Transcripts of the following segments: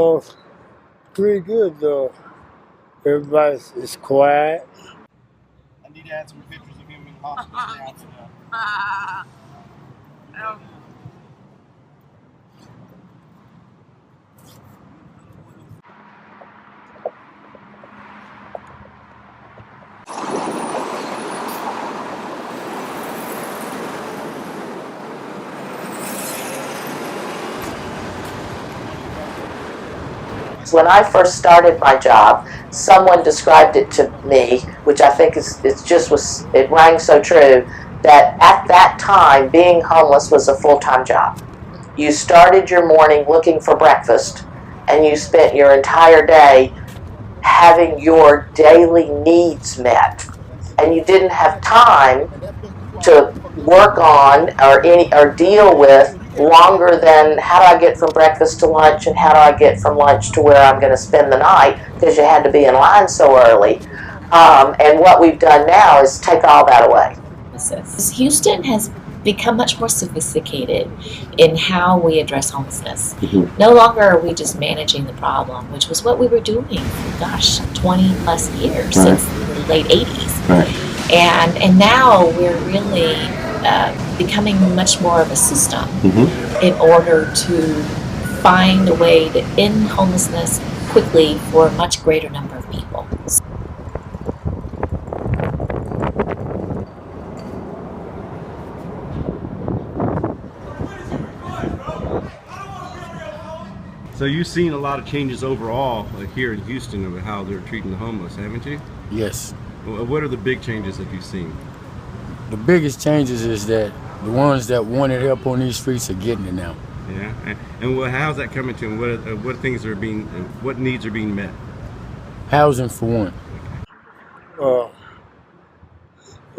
Oh, pretty good though. Everybody is quiet. I need to add some pictures of him in hospice now. When I first started my job, someone described it to me, which I think it rang so true, that at that time, being homeless was a full-time job. You started your morning looking for breakfast, and you spent your entire day having your daily needs met. And you didn't have time to work on or deal with longer than how do I get from breakfast to lunch and how do I get from lunch to where I'm going to spend the night, because you had to be in line so early. And what we've done now is take all that away. Houston has become much more sophisticated in how we address homelessness. No longer are we just managing the problem, which was what we were doing for 20 plus years since the late 80s. And now we're really becoming much more of a system in order to find a way to end homelessness quickly for a much greater number of people. So you've seen a lot of changes overall here in Houston of how they're treating the homeless, haven't you? Yes. What are the big changes that you've seen? The biggest changes is that the ones that wanted help on these streets are getting it now. Yeah, and how's that coming to them? What needs are being met? Housing for one.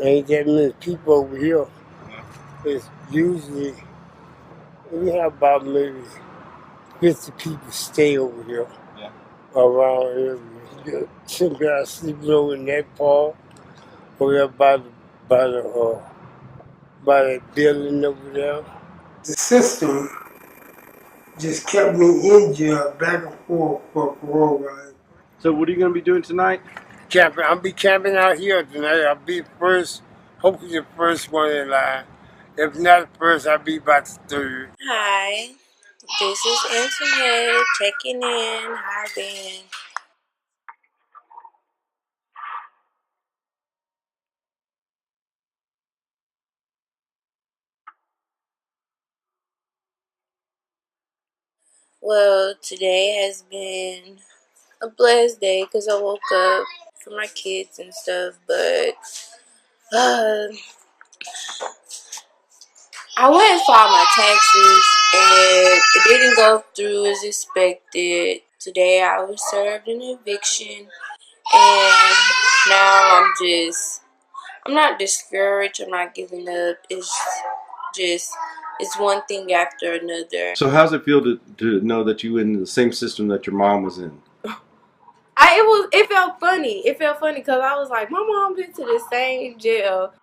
Ain't that many people over here. It's usually we have about maybe 50 people stay over here. Yeah. Around here. Some guys sleeping over in that part, over there by that building over there. The system just kept me in jail back and forth for parole, right? So what are you going to be doing tonight? Camping. I'll be camping out here tonight. I'll be first, hopefully the first one in line. If not the first, I'll be about the third. Hi, this is Antoinette checking in. Hi, Ben. Well, today has been a blessed day because I woke up for my kids and stuff, but I went and filed my taxes and it didn't go through as expected. Today I was served an eviction and now I'm not discouraged, I'm not giving up. It's one thing after another. So how's it feel to know that you in the same system that your mom was in? It felt funny. It felt funny because I was like, my mom been to the same jail.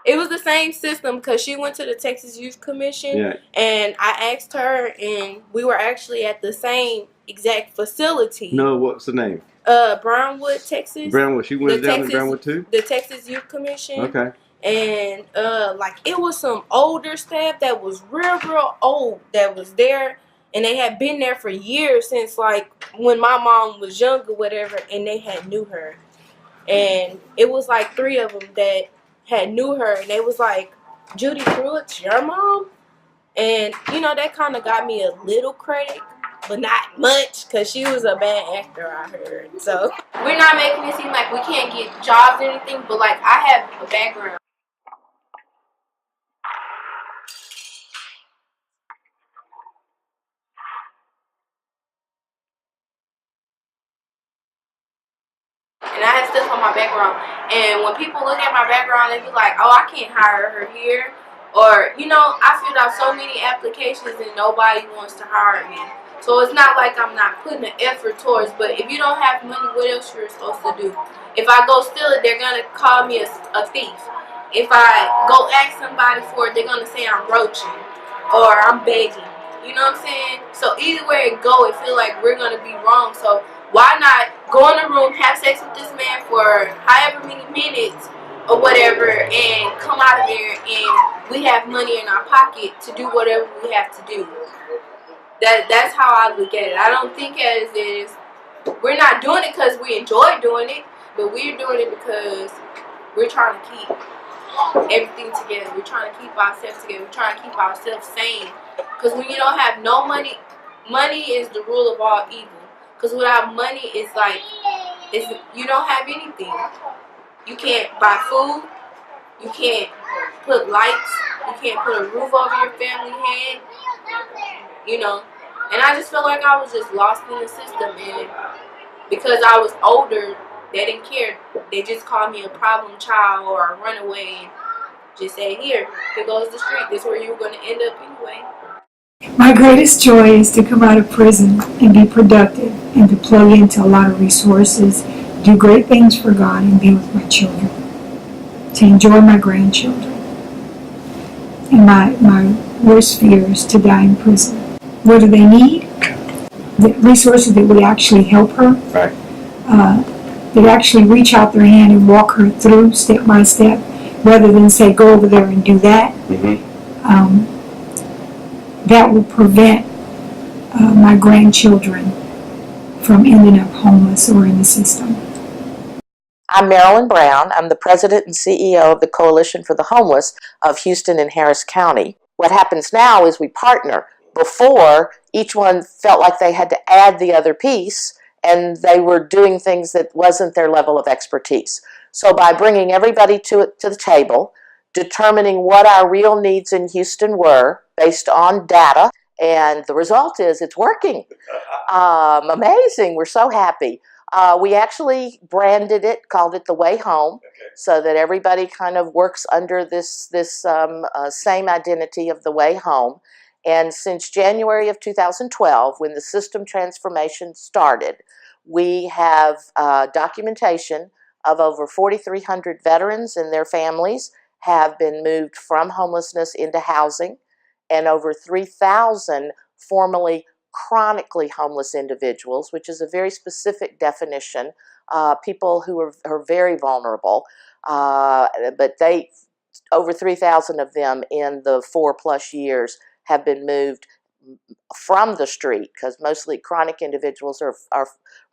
It was the same system because she went to the Texas Youth Commission, Yeah. and I asked her, and we were actually at the same exact facility. No, what's the name? Brownwood, Texas. Brownwood. She went down in Brownwood too? The Texas Youth Commission. Okay. And it was some older staff that was real old that was there, and they had been there for years, since like when my mom was young or whatever, and they had knew her. And it was like 3 of them that had knew her, and they was like, Judy Pruitt's your mom? And that kind of got me a little credit, but not much, because she was a bad actor, I heard. So we're not making it seem like we can't get jobs or anything, but like I have a background. And I had stuff on my background. And when people look at my background, they be like, oh, I can't hire her here. Or, I filled out so many applications and nobody wants to hire me. So it's not like I'm not putting an effort towards, but if you don't have money, what else you're supposed to do? If I go steal it, they're going to call me a thief. If I go ask somebody for it, they're going to say I'm roaching or I'm begging. You know what I'm saying? So either way it go, it feel like we're going to be wrong. So why not go in the room, have sex with this man for however many minutes or whatever, and come out of there and we have money in our pocket to do whatever we have to do. That's how I look at it. I don't think as is we're not doing it because we enjoy doing it, but we're doing it because we're trying to keep everything together. We're trying to keep ourselves together. We're trying to keep ourselves sane. Because when you don't have no money, money is the rule of all evil. Because without money, it's like you don't have anything. You can't buy food. You can't put lights. You can't put a roof over your family's head. You know. And I just felt like I was just lost in the system. And because I was older, they didn't care. They just called me a problem child or a runaway and just said, here goes the street. This is where you were going to end up anyway. My greatest joy is to come out of prison and be productive and to plug into a lot of resources, do great things for God, and be with my children, to enjoy my grandchildren. And my worst fear is to die in prison. What do they need? The resources that would actually help her, Right. that actually reach out their hand and walk her through step by step, rather than say, go over there and do that. Mm-hmm. That will prevent my grandchildren from ending up homeless or in the system. I'm Marilyn Brown. I'm the president and CEO of the Coalition for the Homeless of Houston and Harris County. What happens now is we partner. Before, each one felt like they had to add the other piece, and they were doing things that wasn't their level of expertise. So by bringing everybody to the table, determining what our real needs in Houston were based on data, and the result is it's working. Amazing. We're so happy. We actually branded it, called it The Way Home, so that everybody kind of works under this same identity of The Way Home. And since January of 2012, when the system transformation started, we have documentation of over 4,300 veterans and their families have been moved from homelessness into housing, and over 3,000 formerly chronically homeless individuals, which is a very specific definition, people who are very vulnerable, but over 3,000 of them in the 4+ years have been moved from the street, because mostly chronic individuals are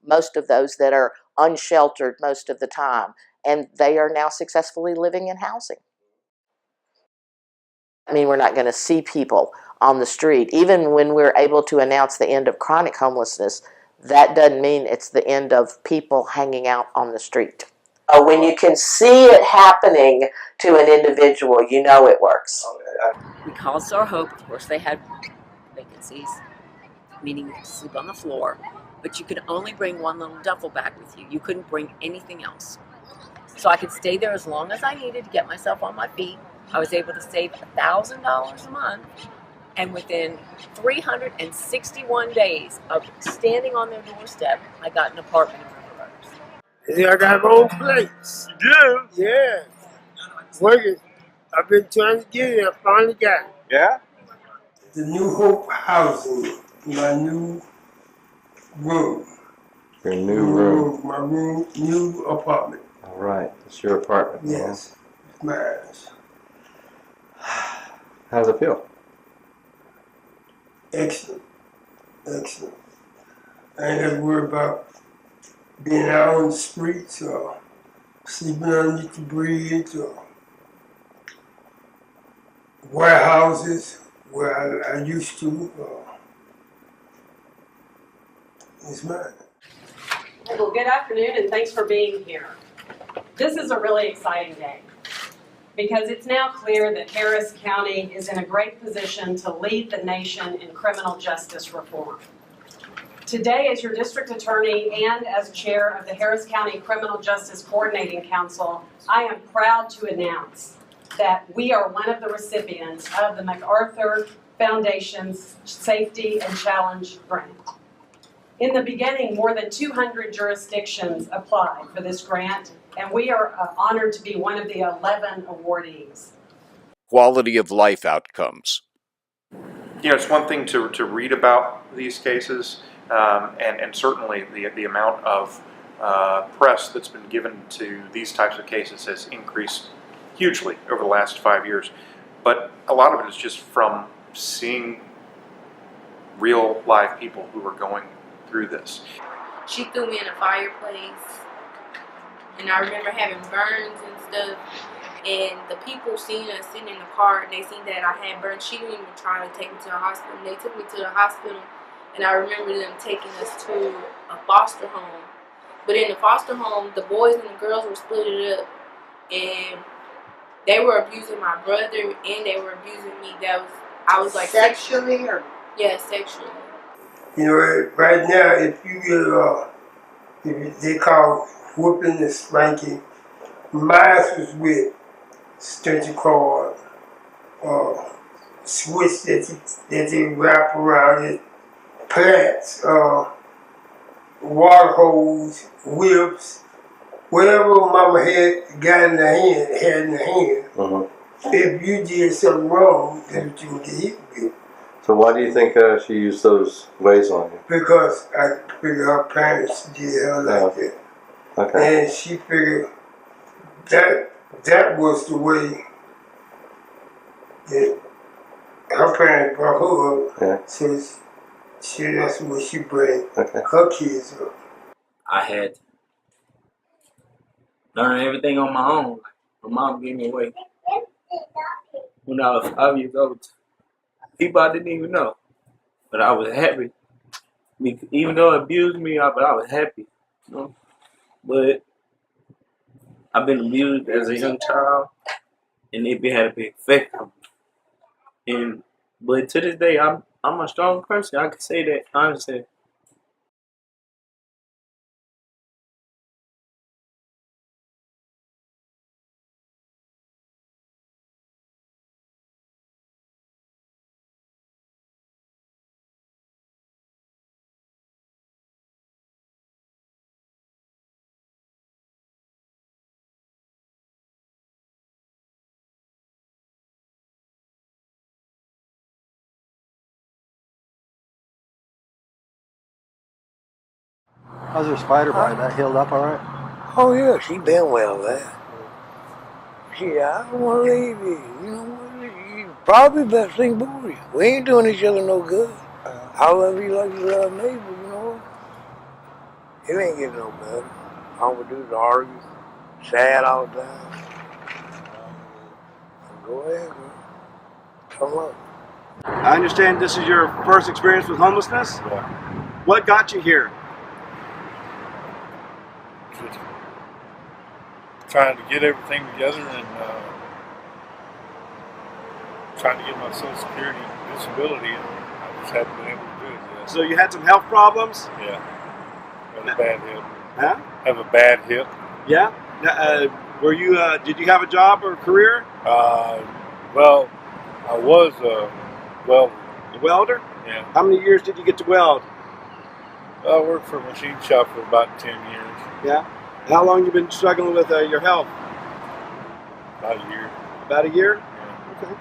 most of those that are unsheltered most of the time, and they are now successfully living in housing. I mean, we're not going to see people on the street. Even when we're able to announce the end of chronic homelessness, that doesn't mean it's the end of people hanging out on the street. When you can see it happening to an individual, you know it works. We called Star Hope. Of course, they had vacancies, meaning you could sleep on the floor, but you could only bring one little duffel bag with you. You couldn't bring anything else. So I could stay there as long as I needed to get myself on my feet. I was able to save $1,000 a month, and within 361 days of standing on their doorstep, I got an apartment in River Oaks. Yeah, I got my own place. You do? Yeah. Working. I've been trying to get it. I finally got it. Yeah? The New Hope housing, my new room. Your new room. My room, new apartment. All right. It's your apartment. Yes, it's mine. How does it feel? Excellent. Excellent. I ain't have to worry about being out on the streets or sleeping underneath the bridge or warehouses where I used to. It's mine. Well, good afternoon and thanks for being here. This is a really exciting day because it's now clear that Harris County is in a great position to lead the nation in criminal justice reform. Today, as your district attorney and as chair of the Harris County Criminal Justice Coordinating Council, I am proud to announce that we are one of the recipients of the MacArthur Foundation's Safety and Challenge Grant. In the beginning, more than 200 jurisdictions applied for this grant, and we are honored to be one of the 11 awardees. Quality of life outcomes. It's one thing to read about these cases, and certainly the amount of press that's been given to these types of cases has increased hugely over the last 5 years. But a lot of it is just from seeing real live people who are going through this. She threw me in a fireplace, and I remember having burns and stuff, and the people seen us sitting in the car, and they seen that I had burns. She didn't even try to take me to the hospital. They took me to the hospital, and I remember them taking us to a foster home. But in the foster home, the boys and the girls were split up, and they were abusing my brother, and they were abusing me. I was like sexually, or yeah, sexually. Right now, if you get they call whooping and spanking, mine was with stretcher cord, switch that they wrap around it, plants, water hose, whips, whatever mama had in the hand. If you did something wrong, that's what you would get hit with. So why do you think she used those ways on you? Because I figured her parents did her like that. Okay. And she figured that was the way that her parents brought her up. Yeah. So that's the way she bring Okay. her kids up. I had to learn everything on my own. My mom gave me away when I was 5 years old. People I didn't even know, but I was happy. Even though it abused me, I was happy. You know? But I've been abused as a young child, and it had a big effect on me. But to this day, I'm a strong person. I can say that honestly. How's your spider bite? That healed up all right? Oh yeah, she been well, man. I don't want to leave you. You know what? You probably best thing for you. We ain't doing each other no good. I love you like you love me, but you know what? It ain't getting no better. All we do is argue, sad all the time. Go ahead, girl. Come on. I understand this is your first experience with homelessness? Yeah. What got you here? Just trying to get everything together and trying to get my Social Security disability, and I just haven't been able to do it yet. So you had some health problems? Yeah. Have a bad hip. Huh? Have a bad hip. Yeah? Did you have a job or a career? Well, I was a welder. A welder? Yeah. How many years did you get to weld? I worked for a machine shop for about 10 years. Yeah. How long you been struggling with your health? About a year. About a year? Yeah. Okay.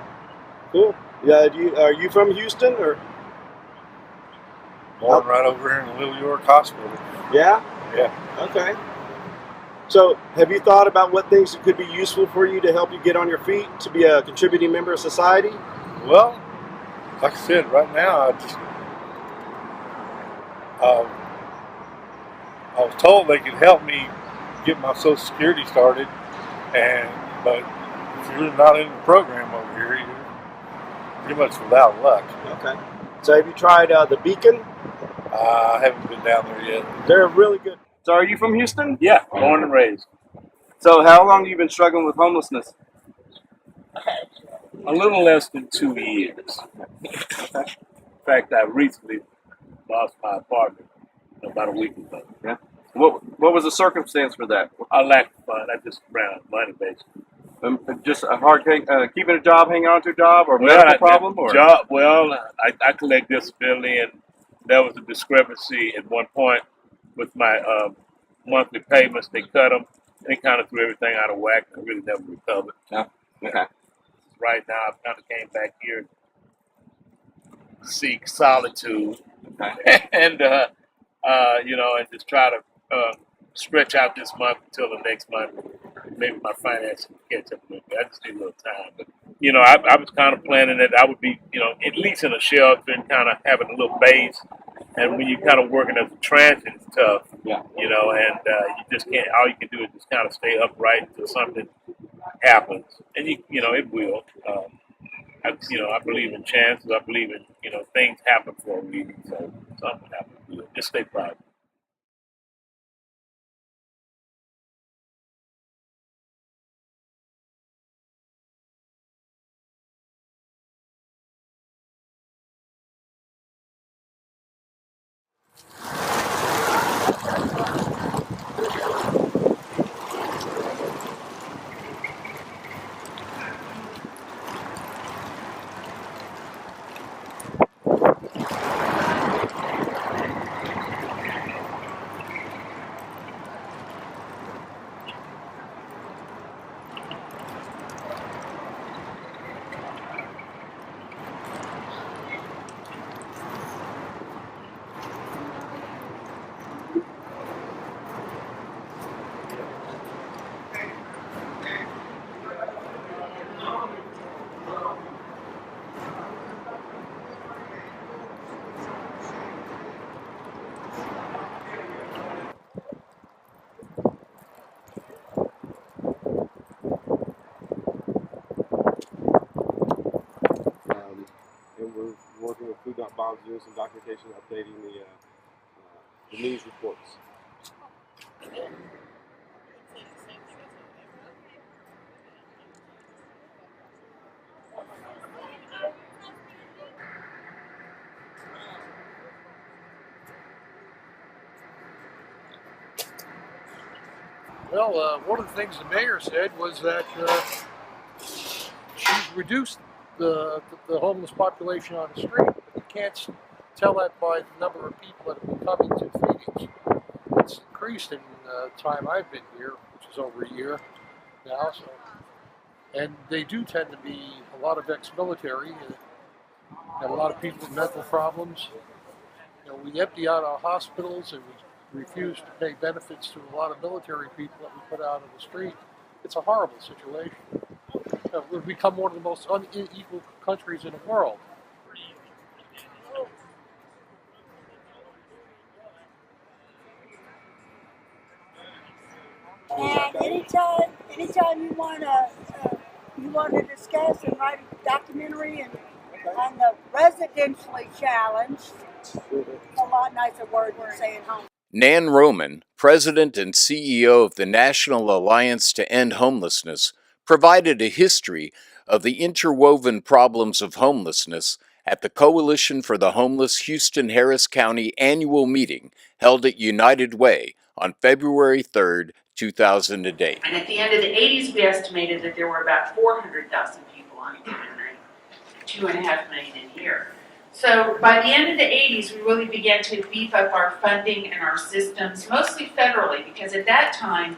Cool. Yeah. Are you from Houston or? Born right over here in the Little York Hospital. Yeah. Yeah. Okay. So, have you thought about what things could be useful for you to help you get on your feet to be a contributing member of society? Well, like I said, right now I just I was told they could help me get my Social Security started, but if you're not in the program over here, you're pretty much without luck. Okay. So have you tried the Beacon? I haven't been down there yet. They're really good. So are you from Houston? Yeah, born and raised. So how long have you been struggling with homelessness? A little less than 2 years. In fact, I recently lost my apartment about a week ago. Yeah. What was the circumstance for that? I lacked fun. I just ran out of money, basically. Just a hard thing, keeping a job, hanging on to a job, or Well, medical problem, or job. Well, I collect disability, and there was a discrepancy at one point with my monthly payments. They cut them, and it kind of threw everything out of whack. I really never recovered. yeah. Okay. Right now, I've kind of came back here to seek solitude, Okay. and and just try to stretch out this month until the next month. Maybe my finances can catch up a little bit. I just need a little time. But, I was kind of planning that I would be, at least in a shelter and kind of having a little base. And when you're kind of working as a transit, it's tough. Yeah. And you just can't, all you can do is just kind of stay upright until something happens. And, it will. I believe in chances. I believe in, things happen for a reason. So something happens. Just stay positive. And we're working with Food Not Bombs, doing some documentation, updating the news reports. Well, one of the things the mayor said was that she's reduced the homeless population on the street. But you can't tell that by the number of people that have been coming to feedings. It's increased in the time I've been here, which is over a year now. So, and they do tend to be a lot of ex-military and a lot of people with mental problems. We empty out our hospitals and we refuse to pay benefits to a lot of military people that we put out on the street. It's a horrible situation. We've become one of the most unequal countries in the world. And anytime you want to discuss and write a documentary on the residentially challenged, it's a lot nicer word than saying home. Nan Roman, President and CEO of the National Alliance to End Homelessness, provided a history of the interwoven problems of homelessness at the Coalition for the Homeless Houston-Harris County annual meeting held at United Way on February 3rd, 2008. And at the end of the 80s, we estimated that there were about 400,000 people on a given night, 2.5 million in here. So by the end of the 80s, we really began to beef up our funding and our systems, mostly federally, because at that time,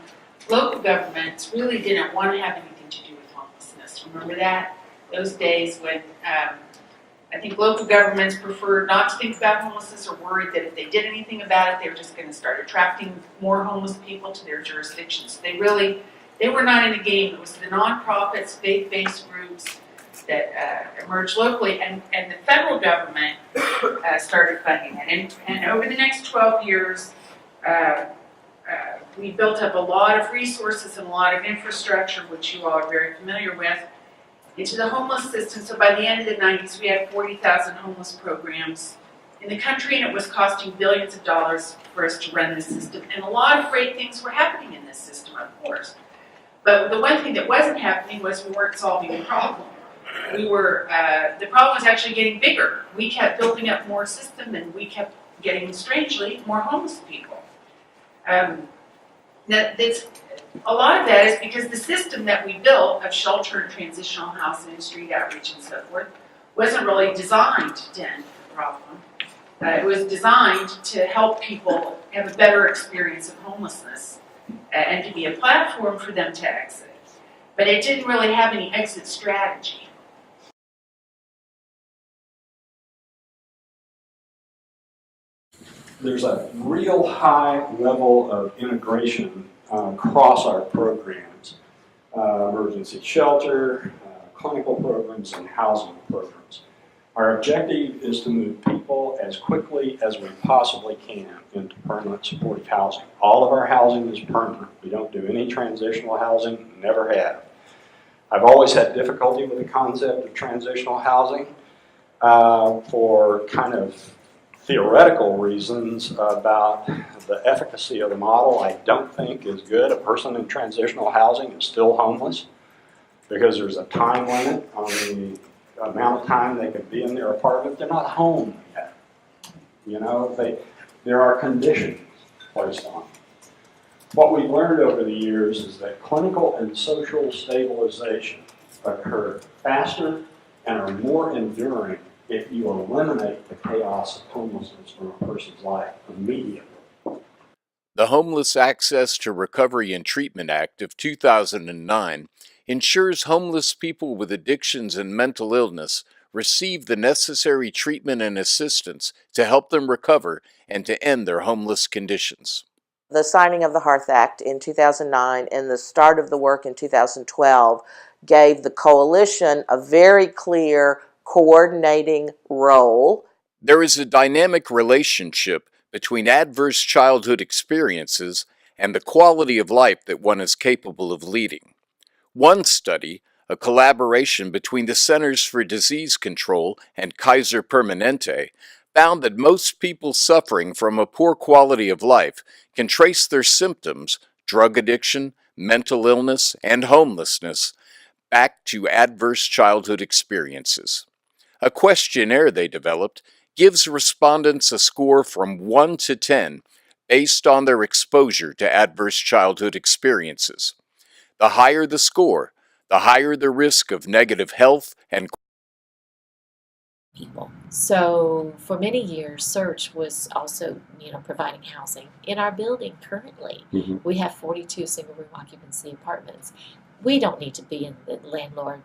local governments really didn't want to have anything to do with homelessness. Remember that? Those days when I think local governments preferred not to think about homelessness or worried that if they did anything about it, they were just going to start attracting more homeless people to their jurisdictions. They were not in the game. It was the nonprofits, faith-based groups that emerged locally, and the federal government started funding it. And over the next 12 years, we built up a lot of resources and a lot of infrastructure, which you all are very familiar with, into the homeless system. So by the end of the 90s, we had 40,000 homeless programs in the country, and it was costing billions of dollars for us to run this system. And a lot of great things were happening in this system, of course. But the one thing that wasn't happening was we weren't solving the problem. The problem was actually getting bigger. We kept building up more system, and we kept getting, strangely, more homeless people. A lot of that is because the system that we built of shelter and transitional housing and street outreach and so forth wasn't really designed to end the problem. It was designed to help people have a better experience of homelessness and to be a platform for them to exit. But it didn't really have any exit strategy. There's a real high level of integration across our programs, emergency shelter, clinical programs, and housing programs. Our objective is to move people as quickly as we possibly can into permanent supportive housing. All of our housing is permanent. We don't do any transitional housing, never have. I've always had difficulty with the concept of transitional housing for kind of theoretical reasons about the efficacy of the model. I don't think is good. A person in transitional housing is still homeless because there's a time limit on the amount of time they could be in their apartment. They're not home yet. You know, there are conditions placed on them. What we've learned over the years is that clinical and social stabilization occur faster and are more enduring if you eliminate the chaos of homelessness from a person's life immediately. The Homeless Access to Recovery and Treatment Act of 2009 ensures homeless people with addictions and mental illness receive the necessary treatment and assistance to help them recover and to end their homeless conditions. The signing of the Hearth Act in 2009 and the start of the work in 2012 gave the coalition a very clear coordinating role. There is a dynamic relationship between adverse childhood experiences and the quality of life that one is capable of leading. One study, a collaboration between the Centers for Disease Control and Kaiser Permanente, found that most people suffering from a poor quality of life can trace their symptoms, drug addiction, mental illness, and homelessness, back to adverse childhood experiences. A questionnaire they developed gives respondents a score from 1 to 10 based on their exposure to adverse childhood experiences. The higher the score, the higher the risk of negative health and people. So for many years, Search was also, providing housing. In our building currently, we have 42 single-room occupancy apartments. We don't need to be in the landlord,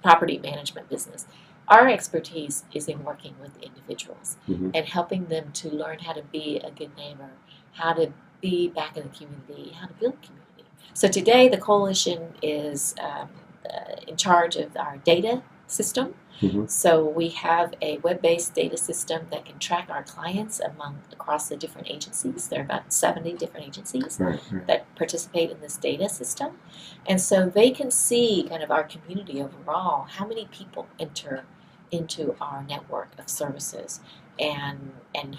property management business. Our expertise is in working with individuals and helping them to learn how to be a good neighbor, how to be back in the community, how to build community. So today, the coalition is in charge of our data system. So we have a web-based data system that can track our clients across the different agencies. There are about 70 different agencies that participate in this data system. And so they can see kind of our community overall, how many people enter into our network of services and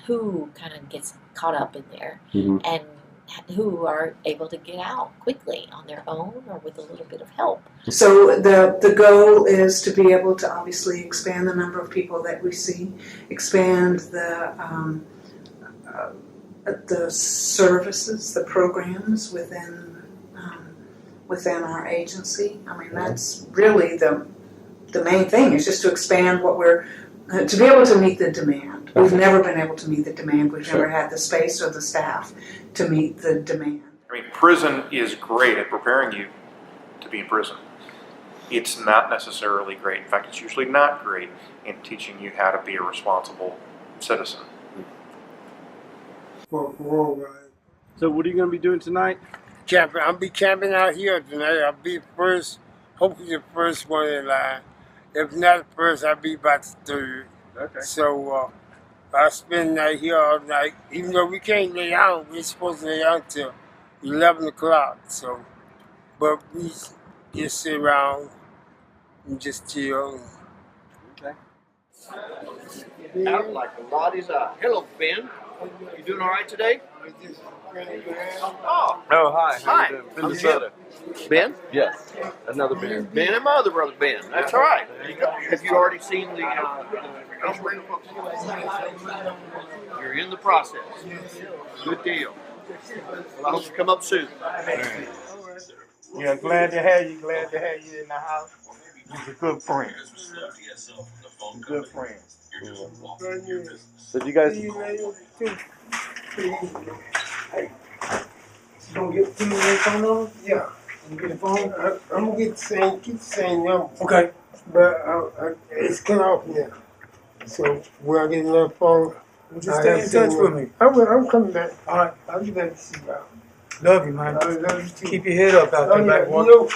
who kind of gets caught up in there and who are able to get out quickly on their own or with a little bit of help. So the goal is to be able to obviously expand the number of people that we see, expand the services, the programs within our agency. I mean, that's really the main thing, is just to expand what we're, to be able to meet the demand. We've never been able to meet the demand. We've never had the space or the staff to meet the demand. I mean, prison is great at preparing you to be in prison. It's not necessarily great. In fact, it's usually not great in teaching you how to be a responsible citizen. So what are you going to be doing tonight? Camping. I'll be camping out here tonight. I'll be first, hopefully the first one in line. If not the first, I'll be about the third. Okay. So I'll spend the night here all night. Even though we can't lay down, we're supposed to lay down till 11 o'clock. So, but we just sit around and just chill. Okay. Out like a body's eye. Hello, Ben. You doing all right today? Oh, hi. How you doing? Minnesota. Ben? Yes, another Ben. Ben and my other brother Ben. That's right. Have you already seen the You're in the process. Good deal. Well, I hope you come up soon. Yeah, glad to have you. Glad to have you in the house. You're a good friend. A good friend. So do you guys? Hey, you gonna get the phone number? Yeah. You get the phone? I'm gonna get keep the same number. Okay. But it's cut off now. So when I get another phone, Just stay in touch with me. I'm coming back. All right. I'll be back to see you. Love you, man. I love you too. Keep your head up out there, back You boy. know,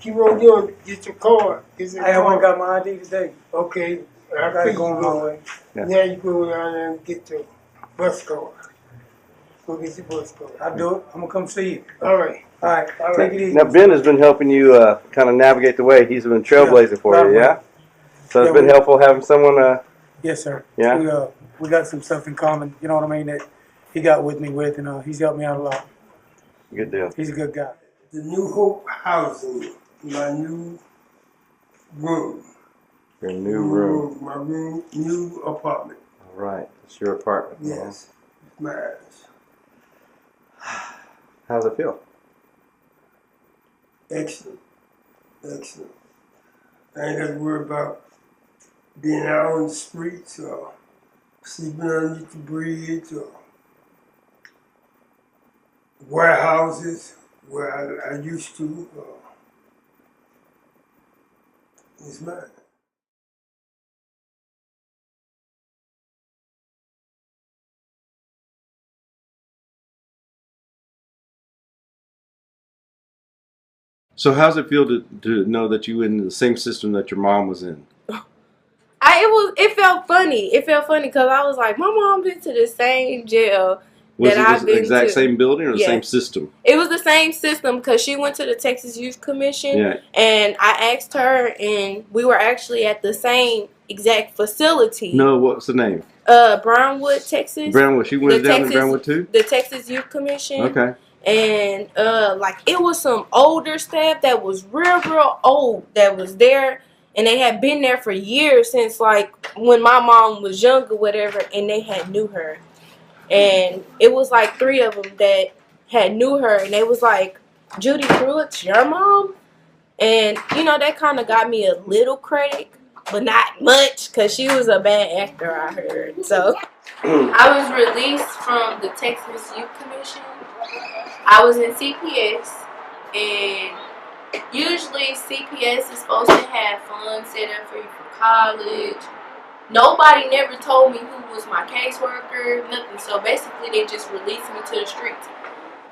keep on doing. Get your card. Hey, I went and got my ID today. Okay. I got it going my way. Yeah. Now you go down there and get your bus card. Go get your bus card. I'll do it. I'm gonna come see you. All right. All right. Take it easy. Now Ben has been helping you kind of navigate the way. He's been trailblazing for you, yeah. So it's Yeah, been we- helpful having someone. Yes, sir. Yeah? We got some stuff in common. You know what I mean? That he got with me with, and he's helped me out a lot. Good deal. He's a good guy. The New Hope Housing, my new room. Your new room. My room, new apartment. All right. It's your apartment. Yes. Mine. How's it feel? Excellent. Excellent. I ain't got to worry about being out on the streets or sleeping underneath the bridge or warehouses where I used to. It's mine. So how's it feel to know that you were in the same system that your mom was in? It felt funny. It felt funny because I was like, my mom been to the same jail Was that it I've the been exact to. same building or the Yeah. same system? It was the same system because she went to the Texas Youth Commission, Yeah. and I asked her, and we were actually at the same exact facility. No, what's the name? Brownwood, Texas. Brownwood. She went The down in Texas- Brownwood too? The Texas Youth Commission. Okay. And like it was some older staff that was real old that was there, and they had been there for years since like when my mom was young or whatever, and they had knew her. And it was like 3 of them that had knew her, and they was like, Judy Pruitt's your mom? And you know, that kind of got me a little credit, but not much, because she was a bad actor, I heard. So I was released from the Texas Youth Commission. I was in CPS, and usually CPS is supposed to have funds set up for you for college. Nobody never told me who was my caseworker, nothing. So basically, they just released me to the streets.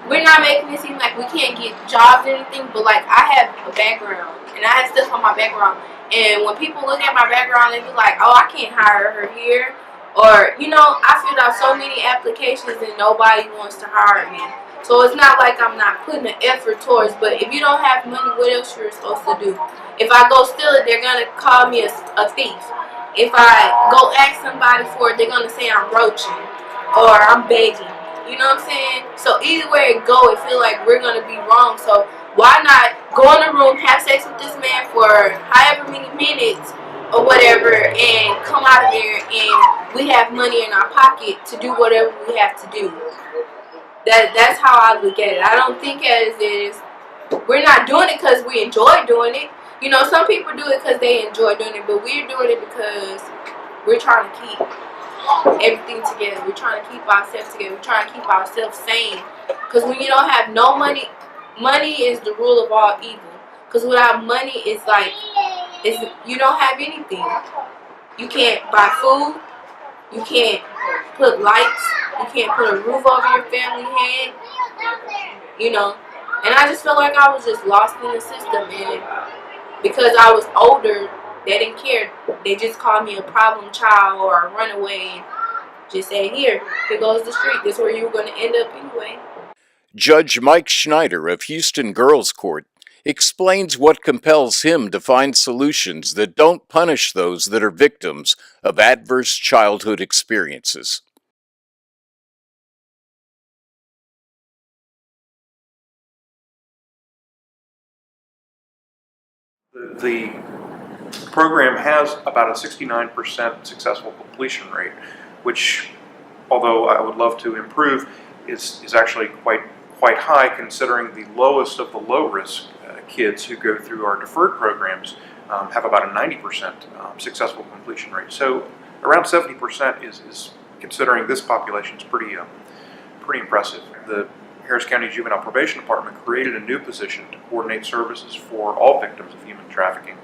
We're not making it seem like we can't get jobs or anything, but like I have a background, and I have stuff on my background. And when people look at my background, they be like, "Oh, I can't hire her here," or you know, I filled out so many applications and nobody wants to hire me. So it's not like I'm not putting an effort towards. But if you don't have money, what else you're supposed to do? If I go steal it, they're gonna call me a thief. If I go ask somebody for it, they're gonna say I'm roaching or I'm begging. You know what I'm saying? So either way it go, it feel like we're gonna be wrong. So why not go in the room, have sex with this man for however many minutes or whatever, and come out of there and we have money in our pocket to do whatever we have to do. That's how I look at it. I don't think as is we're not doing it because we enjoy doing it. You know, some people do it because they enjoy doing it, but we're doing it because we're trying to keep everything together. We're trying to keep ourselves together. We're trying to keep ourselves sane. Because when you don't have no money, money is the rule of all evil. Because without money, it's like you don't have anything. You can't buy food. You can't put lights. You can't put a roof over your family head. You know. And I just felt like I was just lost in the system. And because I was older, they didn't care. They just called me a problem child or a runaway and just said, here goes the street. This is where you were going to end up anyway. Judge Mike Schneider of Houston Girls Court explains what compels him to find solutions that don't punish those that are victims of adverse childhood experiences. The program has about a 69% successful completion rate, which, although I would love to improve, is actually quite high, considering the lowest of the low-risk kids who go through our deferred programs have about a 90% successful completion rate. So around 70% is considering this population, is pretty impressive. The Harris County Juvenile Probation Department created a new position to coordinate services for all victims of human trafficking,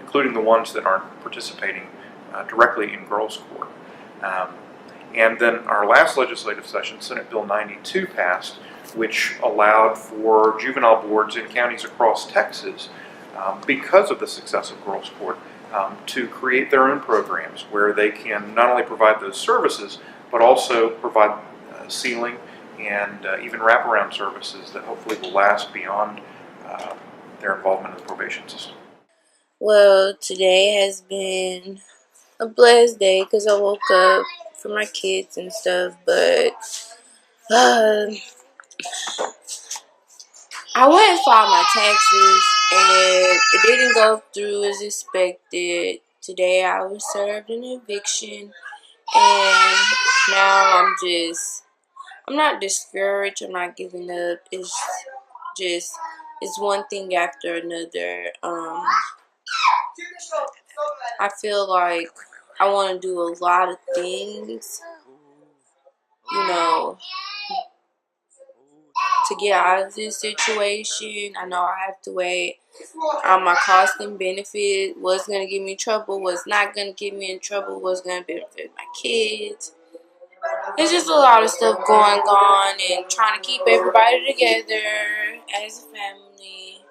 including the ones that aren't participating directly in girls' court. And then our last legislative session, Senate Bill 92 passed, which allowed for juvenile boards in counties across Texas, because of the success of girls' court, to create their own programs where they can not only provide those services, but also provide sealing and even wraparound services that hopefully will last beyond their involvement in the probation system. Well, today has been a blessed day because I woke up for my kids and stuff, but I went and filed my taxes and it didn't go through as expected. Today I was served an eviction and now I'm not discouraged, I'm not giving up. It's one thing after another. I feel like I want to do a lot of things, to get out of this situation. I know I have to weigh my cost and benefit, what's going to get me in trouble, what's not going to get me in trouble, what's going to benefit my kids. There's just a lot of stuff going on and trying to keep everybody together as a family.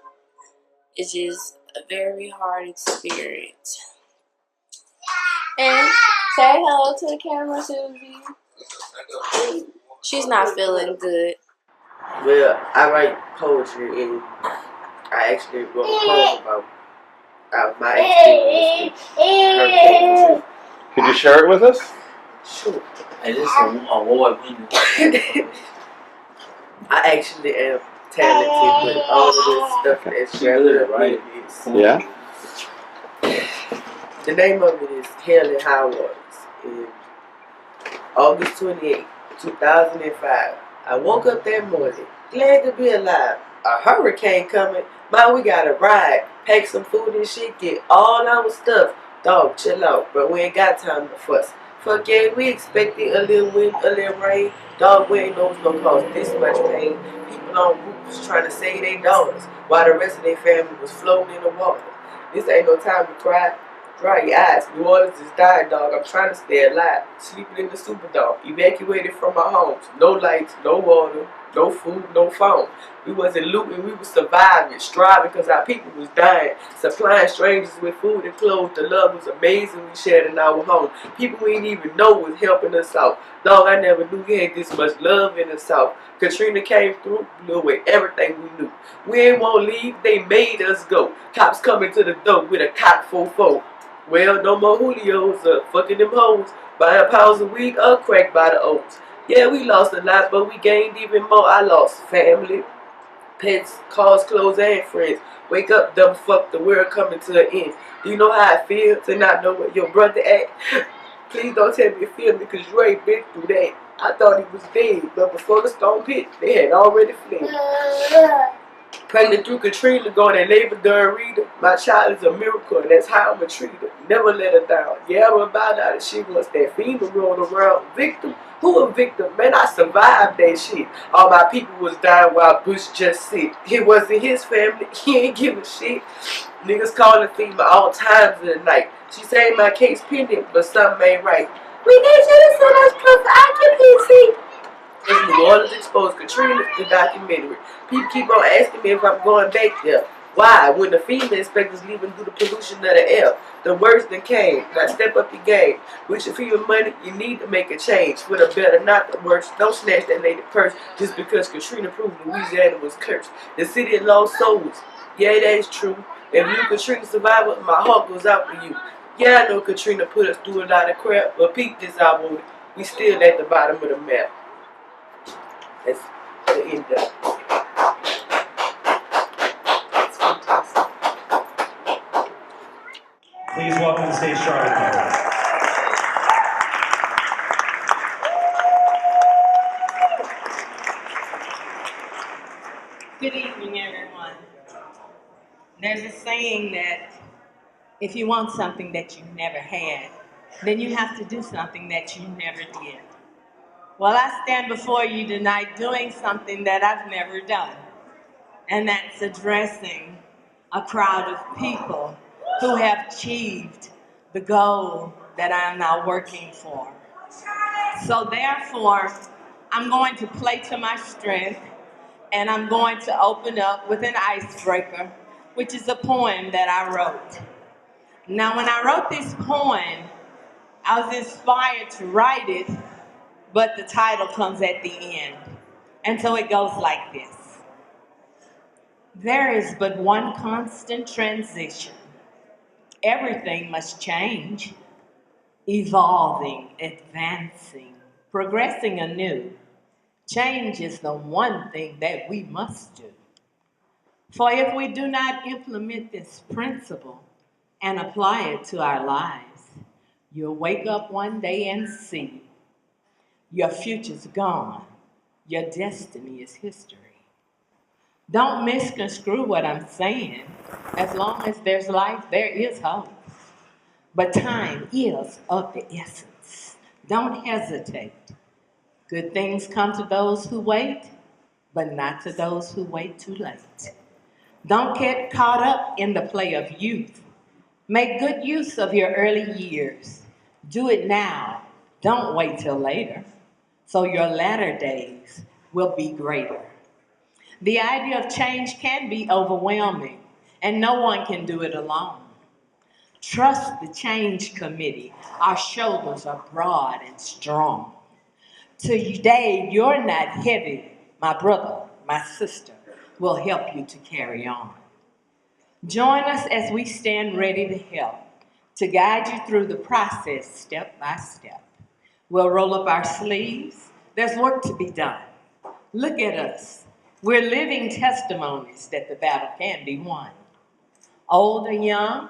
It's just a very hard experience. And say hello to the camera, Susie. She's not feeling good. Well, I write poetry, and I actually wrote a poem about my experience with Hurricane. Could you share it with us? Sure. And this is an award-winning. I actually am talented with all of this stuff that's good, right? Yeah. The name of it is Hell and High Waters. In August 28, 2005, I woke up that morning, glad to be alive. A hurricane coming. Man, we gotta ride. Pack some food and shit, get all our stuff. Dog, chill out, but we ain't got time to fuss. Fuck yeah, we expected a little wind, a little rain. Dog, we ain't know it's gonna cause this much pain. People on roofs trying to save their daughters, while the rest of their family was floating in the water. This ain't no time to cry. Dry your eyes. New Orleans is dying, dog. I'm trying to stay alive. Sleeping in the Superdome. Evacuated from our homes. No lights, no water, no food, no phone. We wasn't looting, we was surviving, striving because our people was dying. Supplying strangers with food and clothes. The love was amazing we shared in our home. People we didn't even know was helping us out. Dog, I never knew we had this much love in the South. Katrina came through, blew away everything we knew. We ain't want to leave, they made us go. Cops coming to the door with a cock 4-4. Well, no more Julios, fucking them hoes, buying pounds of weed or crack by the O's. Yeah, we lost a lot, but we gained even more. I lost family, pets, cars, clothes, and friends. Wake up, dumb fuck, the world coming to an end. Do you know how I feel to not know where your brother at? Please don't tell me you feel me, cause you ain't been through that. I thought he was dead, but before the storm hit, they had already fled. Pregnant through Katrina, going in labor during Rita. My child is a miracle, and that's how I'ma treat her. Never let her down. Yeah, I'm about out of shit once that FEMA rolled around. Victim? Who a victim? Man, I survived that shit. All my people was dying while Bush just sit. It wasn't his family. He ain't give a shit. Niggas calling FEMA all times of the night. She saying my case pending, but something ain't right. We need you to send us proof of occupancy. As New Orleans exposed Katrina, the documentary. People keep on asking me if I'm going back there. Why? When the FEMA inspectors leaving through the pollution of the air. The worst that came. Now step up your game. With your FEMA money, you need to make a change. For the better, not the worse. Don't snatch that lady purse just because Katrina proved Louisiana was cursed. The city had lost souls. Yeah, that's true. If you Katrina survivor, my heart goes out to you. Yeah, I know Katrina put us through a lot of crap, but peep this out on it. We still at the bottom of the map. That's the end of it. Please welcome to stage Charlotte Cole. Good evening, everyone. There's a saying that if you want something that you never had, then you have to do something that you never did. Well, I stand before you tonight doing something that I've never done, and that's addressing a crowd of people who have achieved the goal that I am now working for. So therefore, I'm going to play to my strength, and I'm going to open up with an icebreaker, which is a poem that I wrote. Now, when I wrote this poem, I was inspired to write it, but the title comes at the end. And so it goes like this. There is but one constant transition. Everything must change, evolving, advancing, progressing anew. Change is the one thing that we must do. For if we do not implement this principle and apply it to our lives, you'll wake up one day and see your future's gone. Your destiny is history. Don't misconstrue what I'm saying. As long as there's life, there is hope. But time is of the essence. Don't hesitate. Good things come to those who wait, but not to those who wait too late. Don't get caught up in the play of youth. Make good use of your early years. Do it now. Don't wait till later, so your latter days will be greater. The idea of change can be overwhelming, and no one can do it alone. Trust the change committee. Our shoulders are broad and strong. Today, you're not heavy. My brother, my sister will help you to carry on. Join us as we stand ready to help, to guide you through the process step by step. We'll roll up our sleeves. There's work to be done. Look at us. We're living testimonies that the battle can be won. Old or young,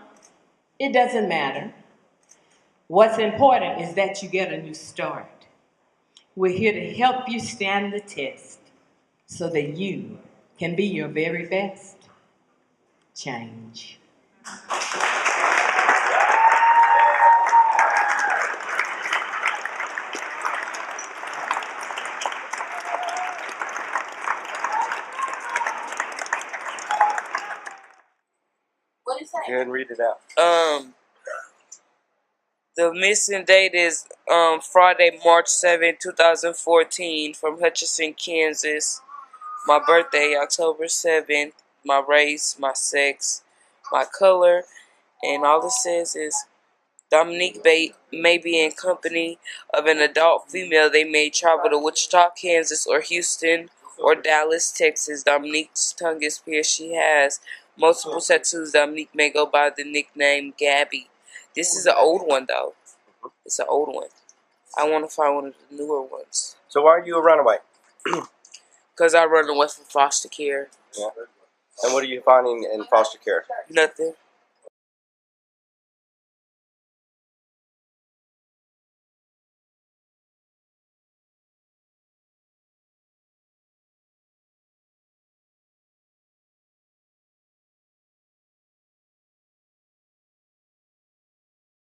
it doesn't matter. What's important is that you get a new start. We're here to help you stand the test so that you can be your very best. Change. What is that? Go ahead and read it out. The missing date is Friday, March 7, 2014, from Hutchinson, Kansas. My birthday, October 7th. My race, my sex, my color, and all it says is Dominique may be in company of an adult female. They may travel to Wichita, Kansas, or Houston, or Dallas, Texas. Dominique's tongue is pierced. She has multiple tattoos. Dominique may go by the nickname Gabby. This is an old one, though. It's an old one. I want to find one of the newer ones. So why are you a runaway? Because I run away from foster care. Yeah. And what are you finding in foster care? Nothing.